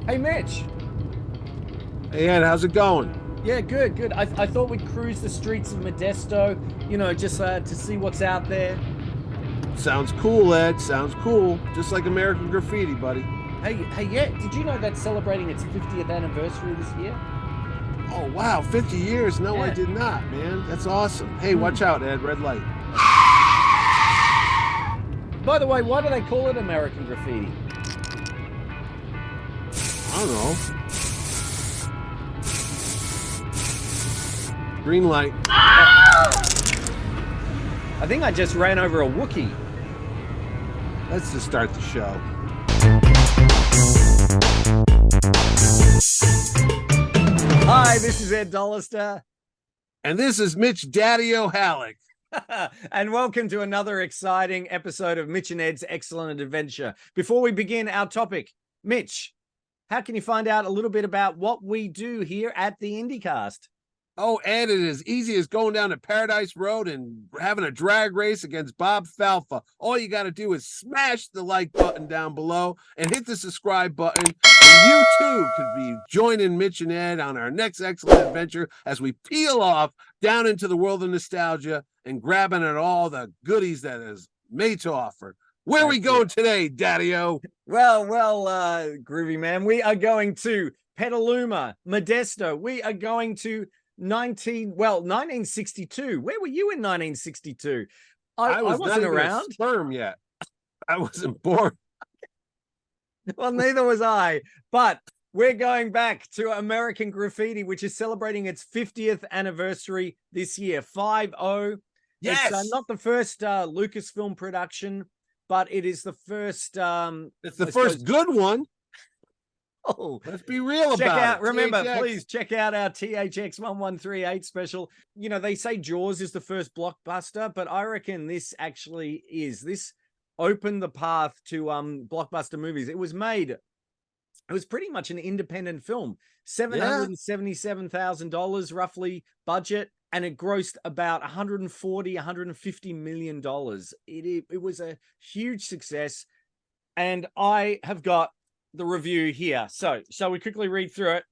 Hey, Mitch. Hey Ed, how's it going? Yeah, good, good. I thought we'd cruise the streets of Modesto, just to see what's out there. Sounds cool, Ed. Sounds cool. Just like American Graffiti, buddy. Hey, yeah. Did you know that's celebrating its 50th anniversary this year? Oh wow, 50 years. No, I Yeah. did not, man. That's awesome. Hey, watch Mm. out, Ed. Red light. By the way, why do they call it American Graffiti? I don't know. Green light. I think I just ran over a Wookiee. Let's just start the show. Hi, this is Ed Dollister. And this is Mitch Daddy O'Halleck. And welcome to another exciting episode of Mitch and Ed's Excellent Adventure. Before we begin our topic, Mitch, how can you find out a little bit about what we do here at the IndieCast? Oh, Ed, it is easy as going down to Paradise Road and having a drag race against Bob Falfa. All you got to do is smash the like button down below and hit the subscribe button. And you too could be joining Mitch and Ed on our next excellent adventure as we peel off down into the world of nostalgia and grabbing at all the goodies that is made to offer. Where are we going today, Daddy-O? Well, groovy man. We are going to Petaluma, Modesto. We are going to 1962. Where were you in 1962? I I was not wasn't even around. a sperm yet. I wasn't born. Well, neither was I. But we're going back to American Graffiti, which is celebrating its 50th anniversary this year. 5-0. Yes. It's not the first Lucasfilm production, but it is the first. It's the first good one. Oh, let's be real check about out. it. Remember, THX. please check out our THX 1138 special. You know, they say Jaws is the first blockbuster, but I reckon this actually is. This opened the path to blockbuster movies. It was made. It was pretty much an independent film. $777,000 roughly budget, and it grossed about 140, 150 million dollars. It was a huge success, and I have got the review here. So, shall we quickly read through it?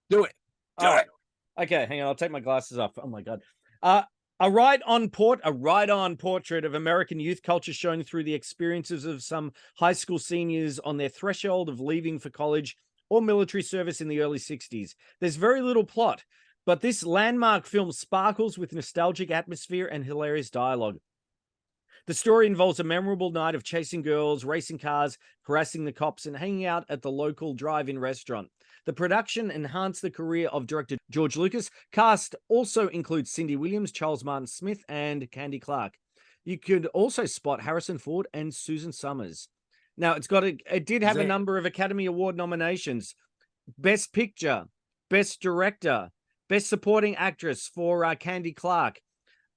Do it. Do it. Okay, hang on. I'll take my glasses off. Oh my god. A ride-on portrait of American youth culture showing through the experiences of some high school seniors on their threshold of leaving for college or military service in the early 60s. There's very little plot, but this landmark film sparkles with nostalgic atmosphere and hilarious dialogue. The story involves a memorable night of chasing girls, racing cars, harassing the cops, and hanging out at the local drive-in restaurant. The production enhanced the career of director George Lucas. Cast also includes Cindy Williams, Charles Martin Smith, and Candy Clark. You could also spot Harrison Ford and Susan Summers. Now, it did have a number of Academy Award nominations. Best Picture, Best Director, Best Supporting Actress for Candy Clark,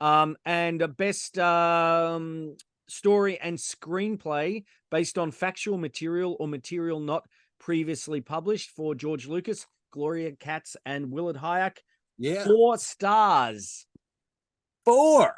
and best story and screenplay based on factual material or material not previously published for George Lucas, Gloria Katz, and Willard Hayek. Yeah. 4 stars. 4.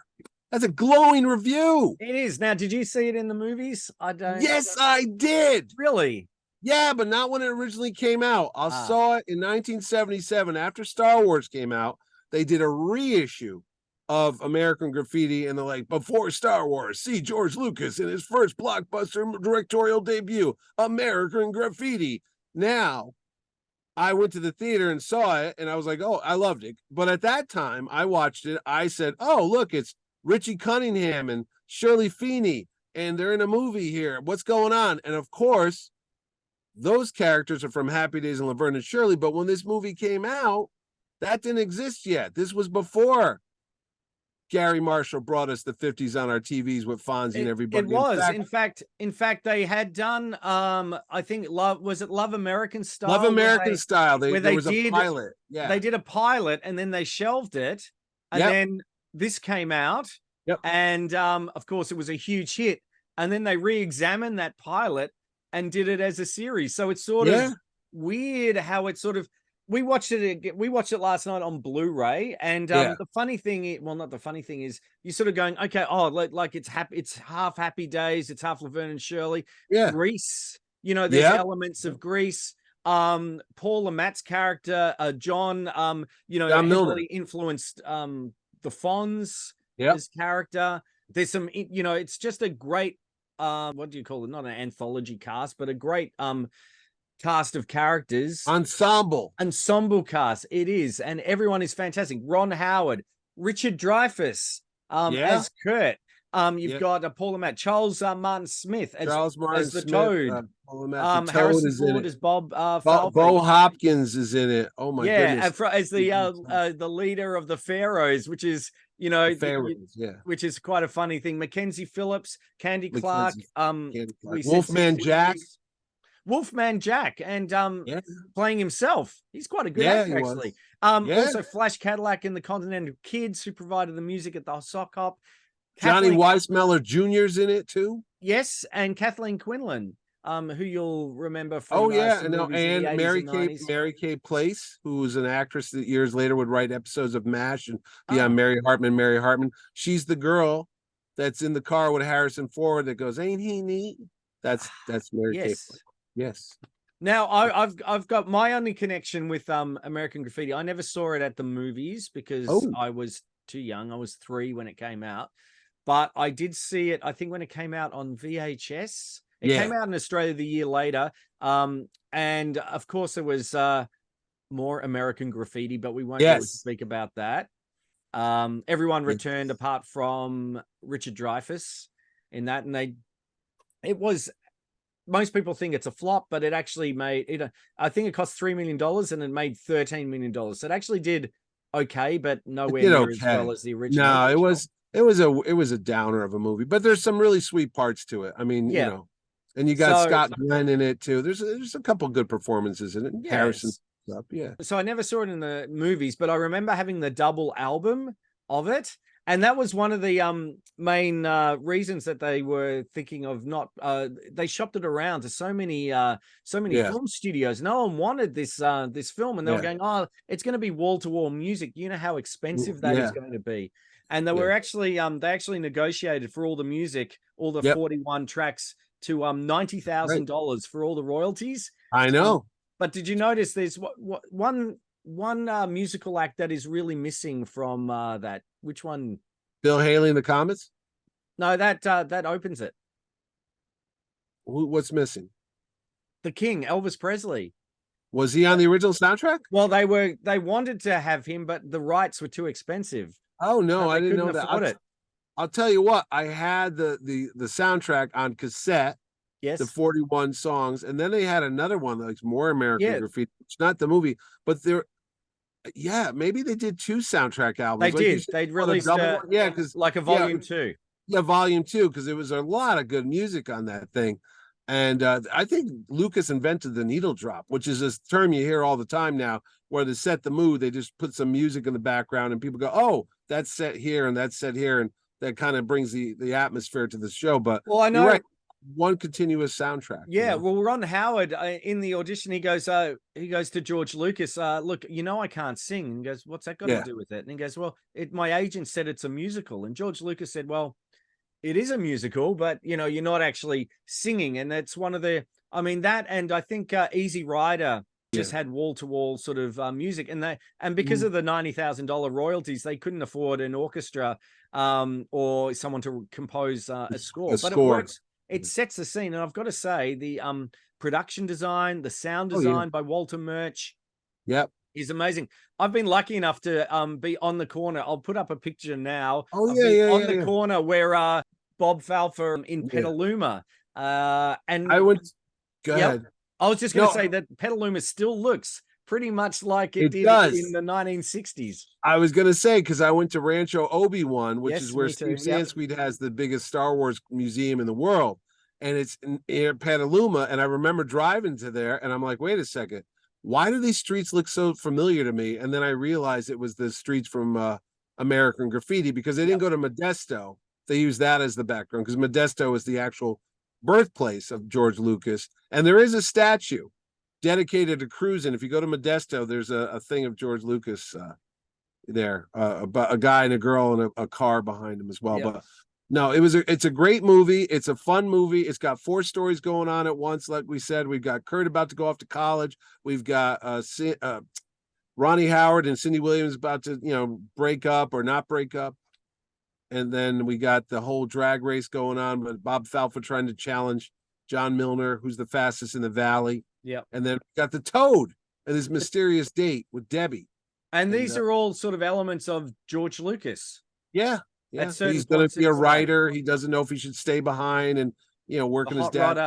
That's a glowing review. It is. Now, did you see it in the movies? Yes, I did. Really? Yeah, but not when it originally came out. I saw it in 1977 after Star Wars came out. They did a reissue of American Graffiti, and they're like, before Star Wars, see George Lucas in his first blockbuster directorial debut, American Graffiti. Now, I went to the theater and saw it, and I was like, oh, I loved it. But at that time, I watched it. I said, oh, look, it's Richie Cunningham and Shirley Feeney, and they're in a movie here. What's going on? And of course, those characters are from Happy Days and Laverne and Shirley. But when this movie came out, that didn't exist yet. This was before Gary Marshall brought us the 50s on our TVs with Fonzie and everybody. It was. In fact, they had done I think Love American Style? Love American Style. There was a pilot. Yeah. They did a pilot and then they shelved it. And then this came out. Yep. And of course it was a huge hit. And then they re-examined that pilot and did it as a series. So it's sort of weird how it sort of we watched it last night on Blu-ray, and the funny thing, well, not the funny thing is, you're sort of going, okay, oh, like it's half Happy Days, it's half Laverne and Shirley, Grease, there's elements of Grease, Paul Matt's character, John, John Milner. heavily influenced the Fonz, Yep. his character. There's some, it's just a great what do you call it? Not an anthology cast, but a great cast of characters. Ensemble Cast. It is, and everyone is fantastic. Ron Howard, Richard Dreyfuss as Kurt. You've got Paul Matt, Charles Martin Smith as the Toad. Harrison Ford as Bob Bo Hopkins is in it. Oh my goodness! As the leader of the Pharaohs, which is which is quite a funny thing. Mackenzie Phillips, Candy Clark, Wolfman Jack. Wolfman Jack, and playing himself. He's quite a good actor, actually. Also Flash Cadillac and the Continental Kids, who provided the music at the sock hop. Johnny Weissmuller Jr.'s in it too. Yes, and Kathleen Quinlan, who you'll remember from and Mary Kay Place, who was an actress that years later would write episodes of MASH and be on Mary Hartman. She's the girl that's in the car with Harrison Ford that goes, "Ain't he neat?" That's Mary Kay Place. Yes. Now I've got my only connection with American Graffiti. I never saw it at the movies because I was too young. I was 3 when it came out. But I did see it, I think, when it came out on VHS. It came out in Australia the year later. And of course, there was more American Graffiti, but we won't be able to speak about that. Everyone returned apart from Richard Dreyfuss in that. And most people think it's a flop, but it actually made it. I think it cost $3 million and it made $13 million. So it actually did okay, but nowhere near as well as the original. No, it was a downer of a movie, but there's some really sweet parts to it. I mean, and you got Scott Glenn in it too. There's a couple good performances in it. Harrison up, So I never saw it in the movies, but I remember having the double album of it, and that was one of the main reasons that they were thinking of not. They shopped it around to so many film studios. No one wanted this film, and they were going, "Oh, it's going to be wall to wall music. You know how expensive that is going to be." And they were actually they actually negotiated for all the music, all the 41 tracks, to $90,000 for all the royalties. I know. But did you notice there's one musical act that is really missing from that? Which one? Bill Haley and the Comets? No, that opens it. What's missing? The King, Elvis Presley. Was he on the original soundtrack? Well, they wanted to have him, but the rights were too expensive. Oh no, I didn't know that. I'll tell you what, I had the soundtrack on cassette. Yes. The 41 songs, and then they had another one like more American Graffiti. It's not the movie, but maybe they did 2 soundtrack albums. They did. They released because like a volume 2. Yeah, volume 2, because there was a lot of good music on that thing. And I think Lucas invented the needle drop, which is this term you hear all the time now, where to set the mood, they just put some music in the background and people go, "Oh, that's set here and that's set here," and that kind of brings the atmosphere to the show. But I know. You're right. One continuous soundtrack. Yeah, well, Ron Howard in the audition, he goes to George Lucas, "Look, I can't sing." And he goes, "What's that got to do with it?" And he goes, "Well, my agent said it's a musical." And George Lucas said, "Well, it is a musical, but you're not actually singing." And that's one of the, that, and I think Easy Rider just had wall to wall sort of music, and because of the $90,000 royalties, they couldn't afford an orchestra or someone to compose a score. But it works. It sets the scene, and I've got to say the production design, the sound design by Walter Murch, is amazing. I've been lucky enough to be on the corner. I'll put up a picture now. On the corner where Bob Falfer in Petaluma, and I would go ahead. I was just going to say that Petaluma still looks pretty much like it did in the 1960s. I was going to say, because I went to Rancho Obi-Wan, which is where Steve Sansweet has the biggest Star Wars museum in the world. And it's in Petaluma. And I remember driving to there and I'm like, wait a second, why do these streets look so familiar to me? And then I realized it was the streets from American Graffiti, because they didn't go to Modesto. They used that as the background, because Modesto is the actual birthplace of George Lucas. And there is a statue dedicated to cruising. If you go to Modesto, there's a thing of George Lucas there, a guy and a girl and a car behind him as well. But No, it's a great movie. It's a fun movie. It's got 4 stories going on at once. Like we said, we've got Kurt about to go off to college. We've got Ronnie Howard and Cindy Williams about to, break up or not break up. And then we got the whole drag race going on, but Bob Falfa trying to challenge John Milner, who's the fastest in the valley. Yeah. And then we got the Toad and his mysterious date with Debbie. And these are all sort of elements of George Lucas. Yeah. Yeah. He's going to be a writer. He doesn't know if he should stay behind and, working his dad.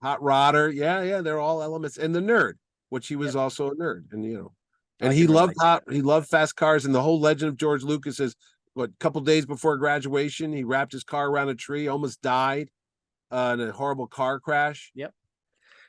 Hot rodder. Yeah. Yeah. They're all elements. And the nerd, which he was also a nerd. And, and he loved fast cars. And the whole legend of George Lucas is, a couple days before graduation, he wrapped his car around a tree, almost died in a horrible car crash. Yep.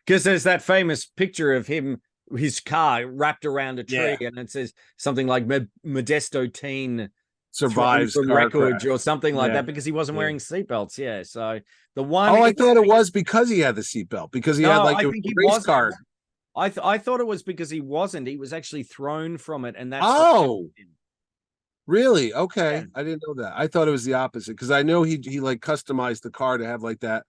Because there's that famous picture of his car wrapped around a tree, and it says something like Modesto teen survives from wreckage or something like that, because he wasn't wearing seatbelts. Yeah. So the one. Oh, I thought it was because he had the seatbelt, because he had like a race car. I thought it was because he wasn't. He was actually thrown from it, and that's really? Okay. Yeah. I didn't know that. I thought it was the opposite, because I know he like customized the car to have like that,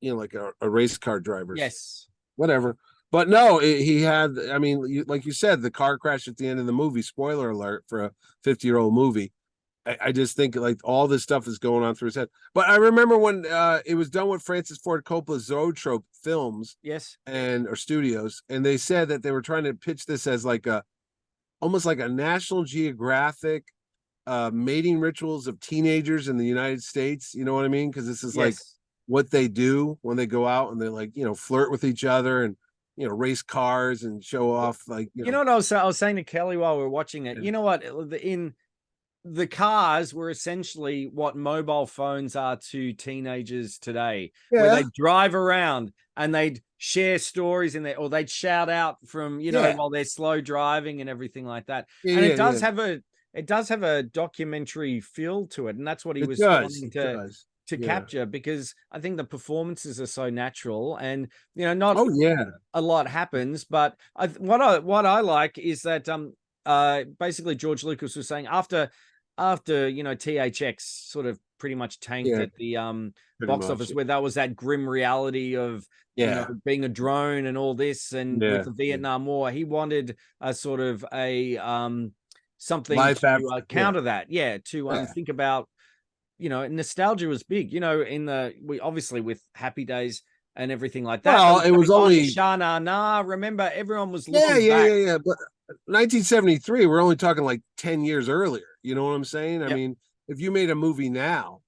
like a race car driver. Yes. Whatever. But no, he had, I mean, like you said, the car crash at the end of the movie, spoiler alert for a 50-year-old movie. I just think like all this stuff is going on through his head. But I remember when it was done with Francis Ford Coppola's Zoetrope Films. Yes. Or studios. And they said that they were trying to pitch this as like almost like a National Geographic mating rituals of teenagers in the United States. You know what I mean? Because this is like what they do when they go out and they like, flirt with each other and, race cars and show off. Like, you know what I was saying to Kelly while we were watching it? You know what? In the cars were essentially what mobile phones are to teenagers today, where they drive around and they'd share stories in there, or they'd shout out from, while they're slow driving and everything like that. And it does have a documentary feel to it. And that's what he was wanting to capture, because I think the performances are so natural, and, not a lot happens. But what I like is that basically George Lucas was saying after THX sort of pretty much tanked at the box office, where that was that grim reality of being a drone and all this, and with the Vietnam War, he wanted a sort of a something to counter that, to think about, nostalgia was big, we obviously with Happy Days and everything like that. Well, it was only Sha Na Na. Remember, everyone was looking back. But 1973, we're only talking like 10 years earlier. You know what I'm saying? I mean, if you made a movie now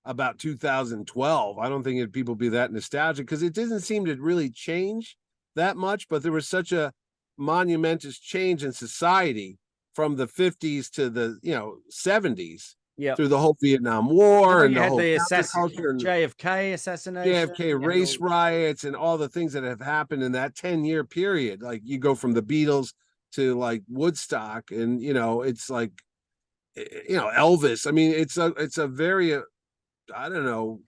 about 2012, I don't think people be that nostalgic, because it doesn't seem to really change that much. But there was such a monumentous change in society from the 50s to the 70s. Yeah, through the whole Vietnam War and the whole JFK assassination, JFK race riots, and all the things that have happened in that 10-year period. Like, you go from the Beatles to like Woodstock, and it's like Elvis. I mean, it's a very I don't know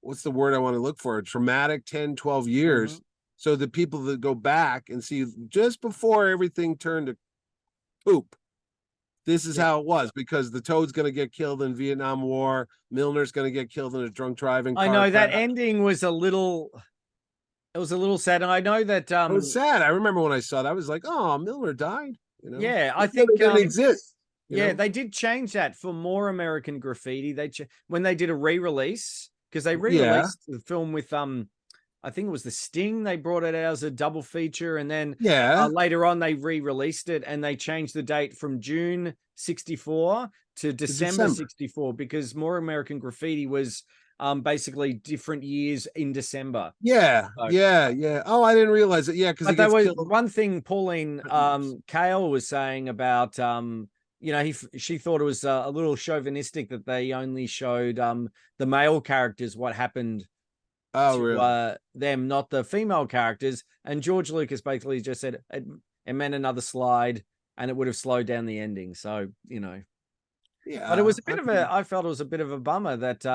what's the word I want to look for, a traumatic 10, 12 years. So the people that go back and see just before everything turned to poop, this is how it was, because the Toad's going to get killed in Vietnam War. Milner's going to get killed in a drunk driving car. I know that ending was it was a little sad. And I know that it was sad. I remember when I saw that, I was like, oh, Milner died. Yeah, I think it didn't exist. They did change that for more American Graffiti. When they did a re-release, because they re-released the film with I think it was The Sting. They brought it out as a double feature, and then later on they re-released it, and they changed the date from June 64 to December 64, because More American Graffiti was basically different years in December. Oh, I didn't realize it. Because there was one thing Pauline Kael was saying about she thought it was a little chauvinistic that they only showed the male characters what happened to them, not the female characters. And George Lucas basically just said it meant another slide, and it would have slowed down the ending. So, but it was a bit I felt it was a bit of a bummer that,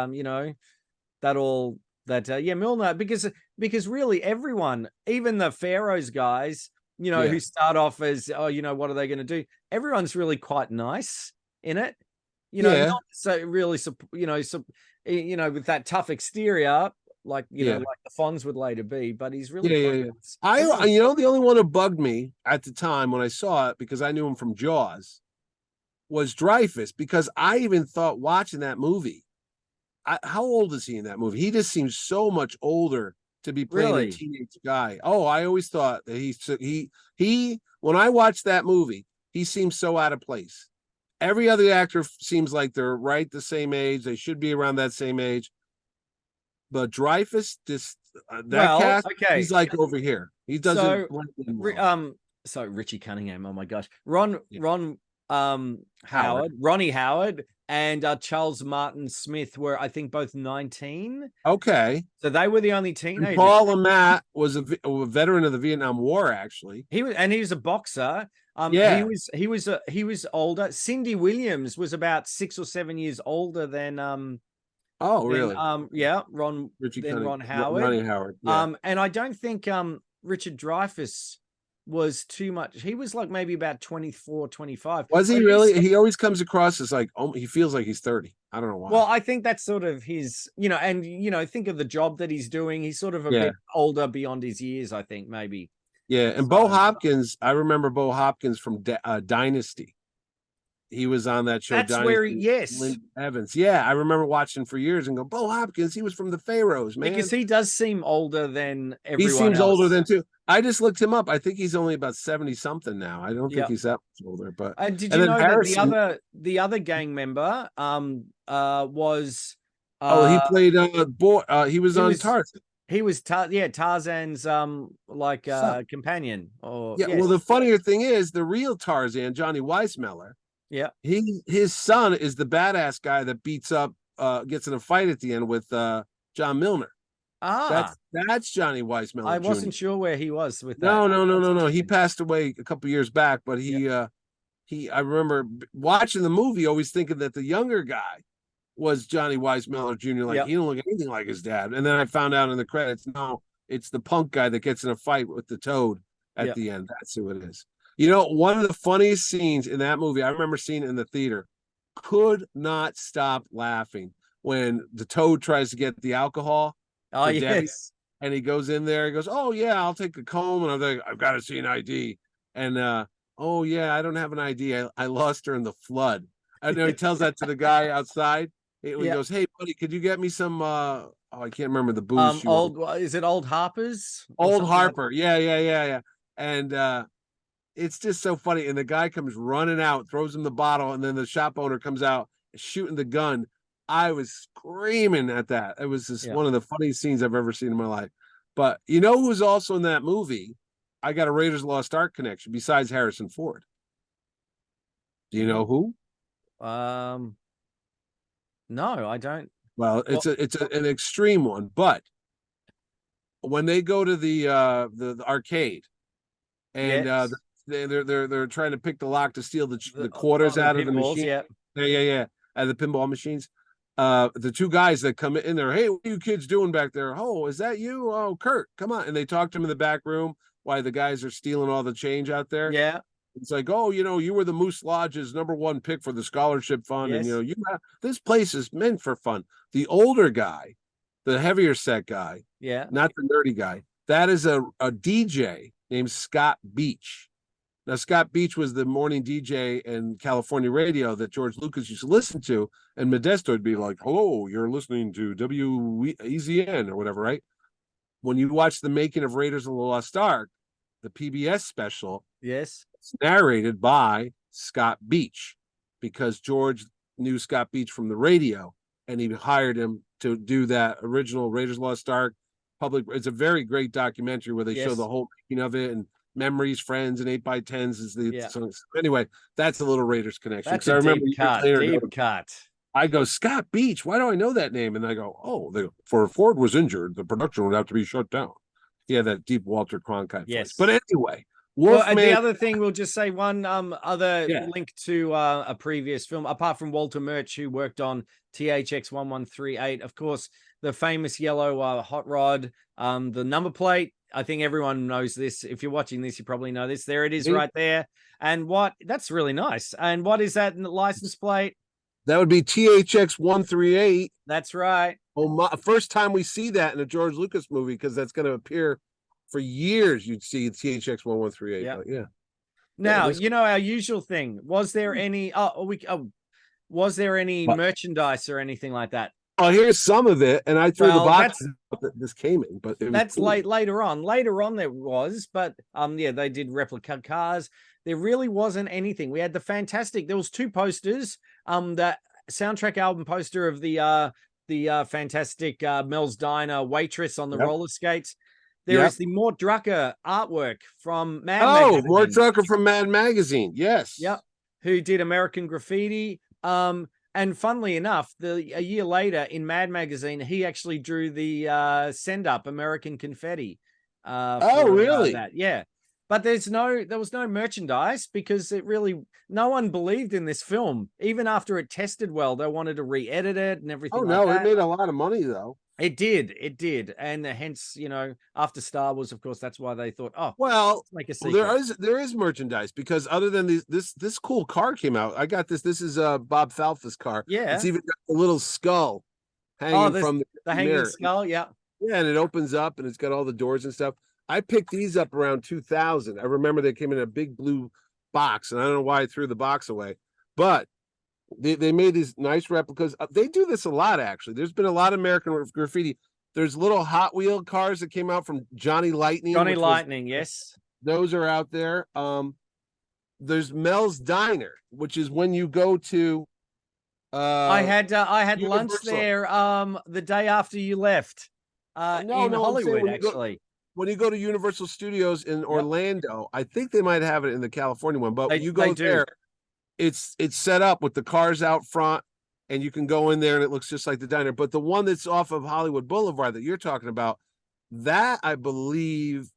Milner, because really everyone, even the Pharaohs guys, who start off as, what are they going to do? Everyone's really quite nice in it. You know, Yeah. not so really, with that tough exterior, like, Yeah. like the Fonz would later be, but he's really Yeah. funny. The only one who bugged me at the time when I saw it, because I knew him from Jaws, was Dreyfus, because I even thought watching that movie, how old is he in that movie? He just seems so much older to be playing a Really? teenage guy. Oh, I always thought that he when I watched that movie, he seems so out of place. Every other actor seems like they're right the same age. They should be around that same age. But Dreyfus, that Well, cast, okay. he's like over here. He doesn't So, blend in Ri- well. um, so Richie Cunningham. Oh my gosh, Ron, Yeah. Ron, Howard. Ronnie Howard, and Charles Martin Smith were, I think, both 19. Okay. So they were the only And teenagers. Paul Lamont was a veteran of the Vietnam War, actually. He was a boxer. Yeah. He was older. Cindy Williams was about 6 or 7 years older than Oh, really? Richie Ron Cunningham, Howard. Ronnie Howard. Yeah. And I don't think Richard Dreyfuss was too much. He was like maybe about 24, 25. Was he But really? He always comes across as like, oh, he feels like he's 30. I don't know why. well, I think that's sort of his, and think of the job that he's doing. He's sort of a bit older beyond his years, I think, maybe. Yeah. And Bo Hopkins, I remember Bo Hopkins from Dynasty. He was on that show. That's Dynasty, where yes. Lynn Evans. Yeah, I remember watching for years and go, Bo Hopkins, he was from the Pharaohs, man. Because he does seem older than everyone He seems else. older than too. I just looked him up. I think he's only about 70 something now. I don't think he's that much older. But did you know Harrison, that the other gang member was he played he was on Tarzan. He was Tarzan's companion. Or Well, the funnier thing is the real Tarzan, Johnny Weissmuller. Yeah. His son is the badass guy that beats up gets in a fight at the end with John Milner. That's Johnny Weissmuller. I wasn't sure where he was with that. No. He passed away a couple years back, but I remember watching the movie always thinking that the younger guy was Johnny Weissmuller Jr. Like he don't look anything like his dad. And then I found out in the credits, no, it's the punk guy that gets in a fight with the Toad at the end. That's who it is. One of the funniest scenes in that movie, I remember seeing it in the theater, could not stop laughing when the Toad tries to get the alcohol. Oh, yes. Debbie, and he goes in there, he goes, oh, yeah, I'll take the comb. And I'm like, I've got to see an ID. And, oh, yeah, I don't have an ID. I lost her in the flood. And he tells that to the guy outside. He goes, hey, buddy, could you get me some, I can't remember the booze. Is it Old Harper's? Old Harper. Yeah. And, it's just so funny. And the guy comes running out, throws him the bottle, and then the shop owner comes out shooting the gun. I was screaming at that. It was just one of the funniest scenes I've ever seen in my life. But you know who's also in that movie? I got a Raiders Lost Ark connection besides Harrison Ford. Do you know who? No, I don't. Well, it's an extreme one, but when they go to the arcade and they're trying to pick the lock to steal the quarters out of the machine. Yeah. And the pinball machines. The two guys that come in there, hey, what are you kids doing back there? Oh, is that you? Oh, Kurt, come on. And they talk to him in the back room while the guys are stealing all the change out there. Yeah. It's like, oh, you were the Moose Lodge's #1 pick for the scholarship fund. Yes. And, this place is meant for fun. The older guy, the heavier set guy, not the nerdy guy, that is a DJ named Scott Beach. Now, Scott Beach was the morning DJ in California radio that George Lucas used to listen to, and Modesto would be like, hello, you're listening to WEZN or whatever, right? When you watch the making of Raiders of the Lost Ark, the PBS special, it's narrated by Scott Beach, because George knew Scott Beach from the radio, and he hired him to do that original Raiders of the Lost Ark public. It's a very great documentary where they show the whole making of it, and Memories, Friends, and 8x10s is the songs. Anyway, that's a little Raiders connection. That's a deep cut. I go, Scott Beach, why do I know that name? And I go, for Ford was injured, the production would have to be shut down. Yeah, that deep Walter Cronkite voice. But anyway, the other thing, we'll just say one other link to a previous film, apart from Walter Murch, who worked on THX 1138, of course, the famous yellow hot rod, the number plate. I think everyone knows this. If you're watching this, you probably know this. There it is right there. And that's really nice. And what is that license plate? That would be THX 138. That's right. Oh my! First time we see that in a George Lucas movie, because that's going to appear for years. You'd see THX 1138. Yeah. Yeah. Now, This, our usual thing. Was there any was there any merchandise or anything like that? oh, here's some of it, and I threw the Well, box that this came in, but it was that's cool. later on. Later on there was, but yeah, they did replica cars. There really wasn't anything. We had there was two posters. The soundtrack album poster of the fantastic Mel's Diner waitress on the roller skates. There is the Mort Drucker artwork from Mad Magazine. Mort Drucker from Mad Magazine. Yes. Yep. Who did American Graffiti. And funnily enough, a year later in Mad Magazine, he actually drew the send up American Confetti. Really? That. Yeah. But there was no merchandise because no one believed in this film. Even after it tested well, they wanted to re-edit it and everything. Oh no, it made a lot of money though. It did. And hence, after Star Wars, of course, that's why they thought, well, let's make a sequel. There is merchandise, because other than this cool car came out. I got this. This is Bob Falfa's car. Yeah. It's even got a little skull hanging from the hanging skull. Yeah. Yeah, and it opens up and it's got all the doors and stuff. I picked these up around 2000. I remember they came in a big blue box, and I don't know why I threw the box away, but they made these nice replicas. They do this a lot, actually. There's been a lot of American Graffiti. There's little Hot Wheel cars that came out from Johnny Lightning. Yes. Those are out there. There's Mel's Diner, which is when you go to I had lunch there the day after you left. In Hollywood, actually. When you go to Universal Studios in Orlando, I think they might have it in the California one, but you go there, it's set up with the cars out front, and you can go in there and it looks just like the diner. But the one that's off of Hollywood Boulevard that you're talking about, that I believe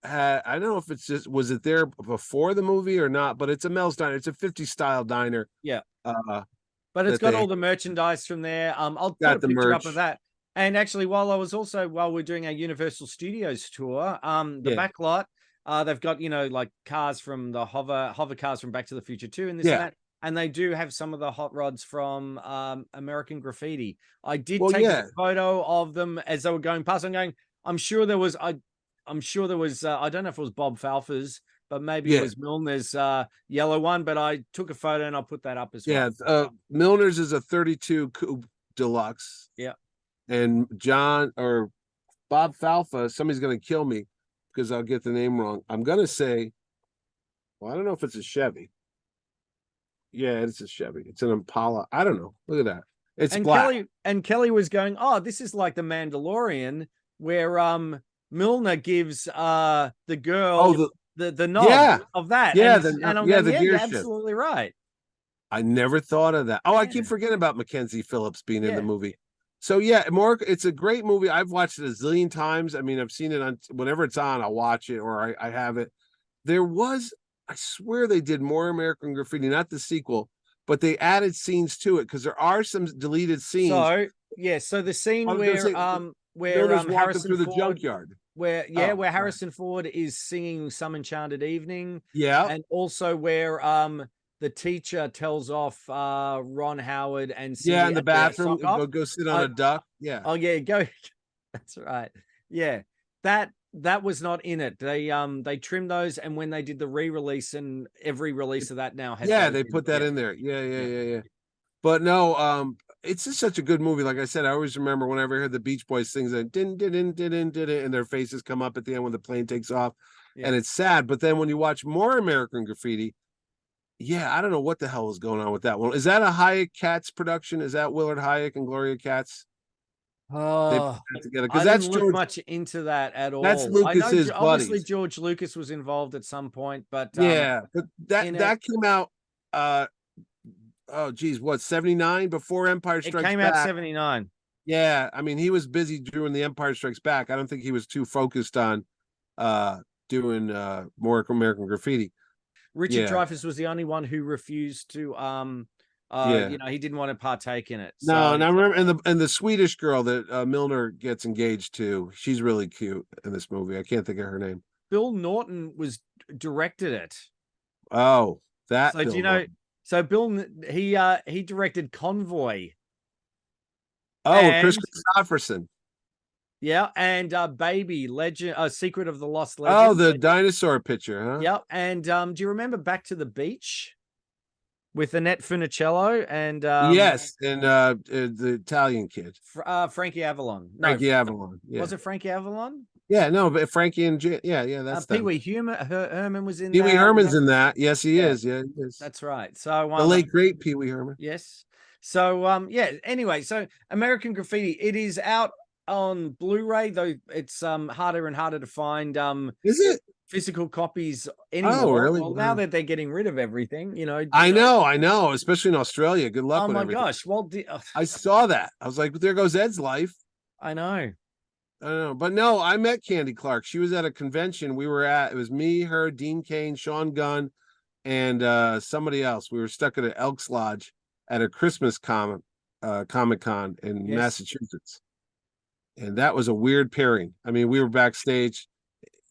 I don't know if it's was it there before the movie or not, but it's a Mel's Diner. It's a 50s style diner. Yeah. But it's got all the merchandise from there. I'll put a picture up of that. And actually, while we're doing our Universal Studios tour, the back lot, they've got, like cars from the hover cars from Back to the Future 2 and this and that. And they do have some of the hot rods from American Graffiti. I did take a photo of them as they were going past. I'm sure there was, I don't know if it was Bob Falfa's, but maybe it was Milner's yellow one, but I took a photo and I'll put that up as well. Yeah, Milner's is a 32 Coupe Deluxe. Yeah. And Bob Falfa, somebody's going to kill me because I'll get the name wrong. I'm going to say, I don't know if it's a Chevy. Yeah, it's a Chevy. It's an Impala. I don't know. Look at that. It's black. Kelly was going, this is like the Mandalorian, where Milner gives the girl the nod of that. Yeah, you're absolutely right. I never thought of that. I keep forgetting about Mackenzie Phillips being in the movie. So it's a great movie. I've watched it a zillion times. I mean, I've seen it on whenever it's on, I'll watch it, or I have it. I swear they did more American Graffiti, not the sequel, but they added scenes to it because there are some deleted scenes. So the scene where Harrison through the junkyard, where Harrison Ford is singing "Some Enchanted Evening," and also where the teacher tells off Ron Howard and Cindy in the bathroom, go sit on a duck. Yeah. Oh yeah, go. That's right. Yeah, that was not in it. They trimmed those, and when they did the re-release, and every release of that now has they put that in there. Yeah. But no, it's just such a good movie. Like I said, I always remember whenever I heard the Beach Boys sings that din and their faces come up at the end when the plane takes off, and it's sad. But then when you watch more American Graffiti. Yeah, I don't know what the hell is going on with that one. Is that a Hayek Katz production? Is that Willard Hayek and Gloria Katz? Oh, together because that's look much into that at all. That's Lucas's obviously buddies. George Lucas was involved at some point, but but that came out. 79 before Empire Strikes Back. It came out 79. Yeah, I mean he was busy doing the Empire Strikes Back. I don't think he was too focused on doing more American Graffiti. Richard Dreyfuss was the only one who refused to he didn't want to partake in it. So. No, and I remember and the Swedish girl that Milner gets engaged to, she's really cute in this movie. I can't think of her name. Bill Norton directed it. Oh, that. So So he directed Convoy. Oh, Chris And Christopherson. yeah, and Baby Legend, Secret of the Lost Oh, Legend. the dinosaur picture, huh? Yep. And do you remember Back to the Beach with Annette Funicello and Yes, and the Italian kid, Frankie Avalon? No, Frankie Avalon. Yeah, was it Frankie Avalon? yeah, no, but Frankie and yeah, that's Pee them. Wee Herman was in Pee Wee that. Herman's in that. Yes, he Yeah, is. Yeah, he is. that's right. So The late great Pee Wee Herman. yes. So yeah. Anyway, so American Graffiti, it is out on Blu-ray, though it's harder and harder to find Is it? physical copies Oh, anymore. really? Well, now that they're getting rid of everything, I know, especially in Australia. Good luck Oh with my everything. gosh! Well, I saw that. I was like, there goes Ed's life. I know. I don't know, but no, I met Candy Clark. She was at a convention we were at. It was me, her, Dean Cain, Sean Gunn, and somebody else. We were stuck at an Elks Lodge at a Christmas Comic-Con in Yes. Massachusetts. And that was a weird pairing. I mean, we were backstage.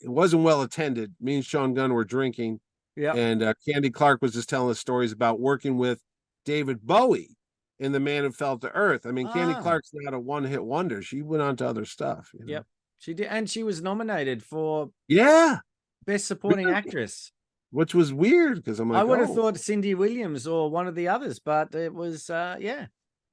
It wasn't well attended. Me and Sean Gunn were drinking. Yeah. And Candy Clark was just telling us stories about working with David Bowie in The Man Who Fell to Earth. I mean, Candy Clark's not a one-hit wonder. She went on to other stuff. Yep, she did, and she was nominated for Best Supporting Actress, which was weird because I'm like, I would have thought Cindy Williams or one of the others, but it was yeah.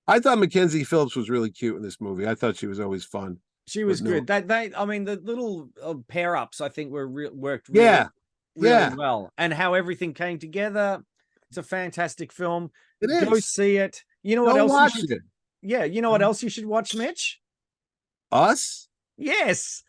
I thought Mackenzie Phillips was really cute in this movie. I thought she was always fun. She was good. I mean, the little pair ups I think worked really well, and how everything came together. It's a fantastic film. It is. Go see it. You know what Go else watch you should? it. Yeah, you know what else you should watch, Mitch? Us? Yes.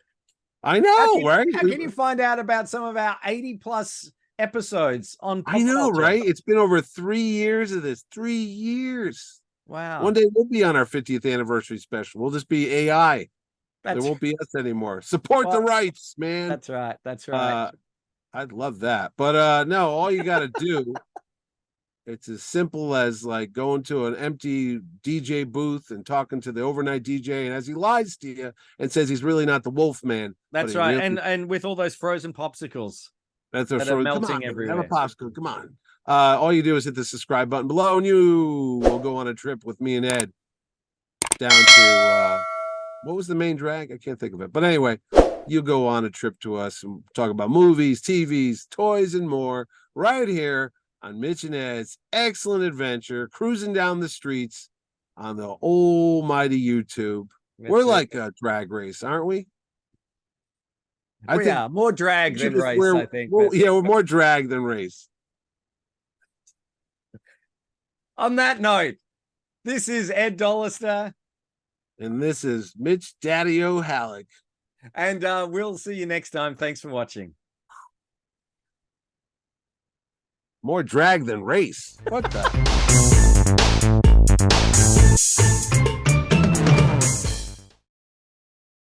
I know, right? How can you find out about some of our 80+ episodes on pop I know, culture? right? It's been over 3 years of this. 3 years. Wow. One day we'll be on our 50th anniversary special. We'll just be AI. There won't be us anymore. Support the rights, man. That's right. That's right. I'd love that. But no, all you got to do, it's as simple as like going to an empty DJ booth and talking to the overnight DJ, and as he lies to you and says he's really not the Wolf Man. That's right. Really... And with all those frozen popsicles. That's that are melting everywhere. Have a popsicle. Come on. All you do is hit the subscribe button below, and you will go on a trip with me and Ed down to what was the main drag? I can't think of it. But anyway, you go on a trip to us and talk about movies, TVs, toys, and more right here on Mitch and Ed's Excellent Adventure, cruising down the streets on the almighty YouTube. We're like a drag race, aren't we? I think more drag than race, I think. We're more drag than race. On that note, this is Ed Dollister. And this is Mitch Daddy O'Halleck. And we'll see you next time. Thanks for watching. More drag than race. What the?